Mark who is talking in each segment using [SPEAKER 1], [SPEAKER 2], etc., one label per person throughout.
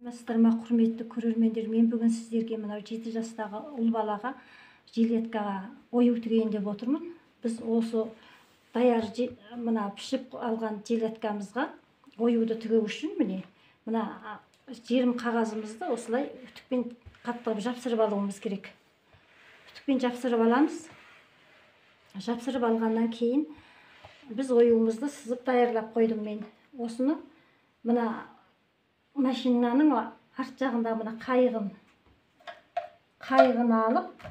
[SPEAKER 1] Армысыздар құрметті көрермендер, мен бүгін сіздерге мынау 7 жастағы ұл балаға жилеткаға ою тігейін деп отырмын. Біз осы даяр мына пішіп алған жилеткамызға оюды тігу үшін мына жерім қағазымызды осылай үтікпен қаттырып жапсырып алуымыз керек. Үтікпен жапсырып аламыз. Жапсырып алғаннан кейін біз оюымызды сызып даярлап қойдым мен. Осыны мына машинаның арт жағында мына қайығын алып,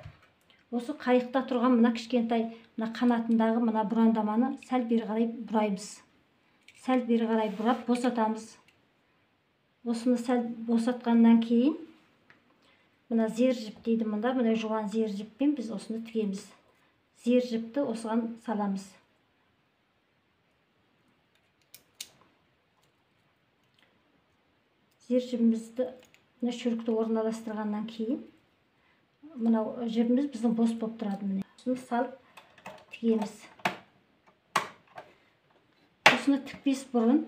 [SPEAKER 1] осы қайықта тұрған мына кішкентай мына қанатындағы мына бұрандаманы сәл бері қарай бұраймыз. Сәл бері қарай бұрап босатамыз. Осыны сәл босатқаннан кейін мына зер жіп дейді мында, мына жуан зер жіппен біз осыны тігеміз. Зер жіпті осыған саламыз. Зер жібімізді мына шөрікті орналастырғаннан кейін мынау жібіміз біздің бос болып тұрады. Міне осыны салып тігеміз. Осыны тікпес бұрын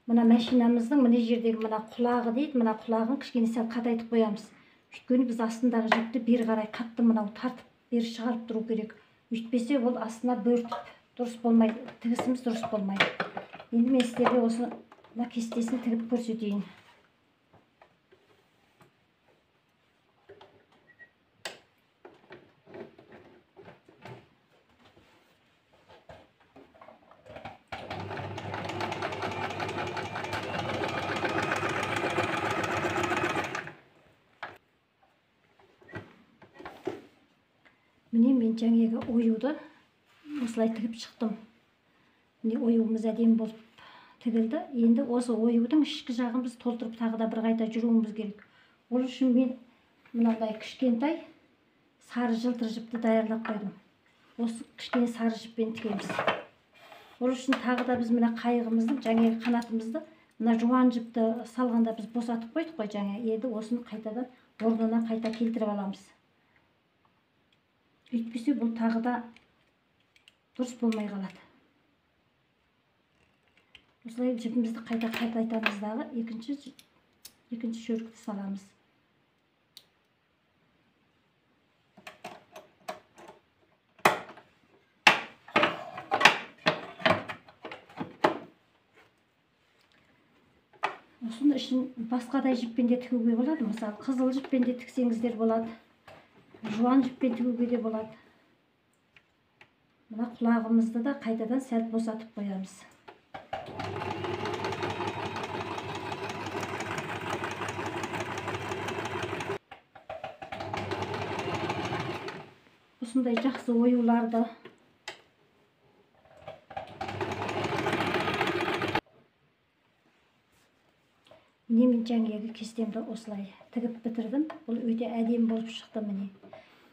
[SPEAKER 1] мына машинамыздың мына жердегі мына құлағы дейді, мына құлағын кішкене сәл қатайтып қоямыз. Өйткені біз астындағы жіпті бері қарай қатты мынау тартып бері шығарып тұру керек. Өйтпесе ол астына бөртіп дұрыс болмайды, тігісіміз дұрыс болмайды. Енді мен сіздерге осы кестесін тігіп көрсетейін. Міне мен жаңағы оюды осылай тігіп шықтым. Міне оюымыз әдемі болып тігілді. Енді осы оюдың ішкі жағын біз толтырып тағы да бір қайта жүруіміз керек. Ол үшін мен мынандай кішкентай сары жылтыр жіпті даярлап қойдым. Осы кішкене сары жіппен тігеміз. Ол үшін тағы да біз мына қайығымыздың жаңағы қанатымызды мына жуан жіпті салғанда біз босатып қойдық қой жаңа. Енді осыны қайтадан орнына қайта келтіріп аламыз. Өйтпесе бұл тағы да дұрыс болмай қалады. Осылай жіпімізді қайта қайтамыз дағы екінші шөрікті саламыз. Осыны үшін басқадай жіппен де тігуге болады. Мысалы, қызыл жіппен де тіксеңіздер болады. Жуан жіппен тігуге де болады. Мына құлағымызды да қайтадан сәл босатып қоямыз. Осындай жақсы оюларды мен жаңағы кестемді осылай тігіп бітірдім. Бұл өте әдемі болып шықты міне.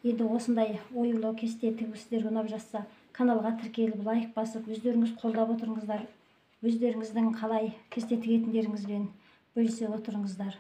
[SPEAKER 1] Енді осындай оюлы кесте тігу сіздерге ұнап жатса, каналға тіркеліп, лайк басып, өздеріңіз қолдап отырыңыздар. Өздеріңіздің қалай кесте тігетіндеріңізбен бөлісе отырыңыздар.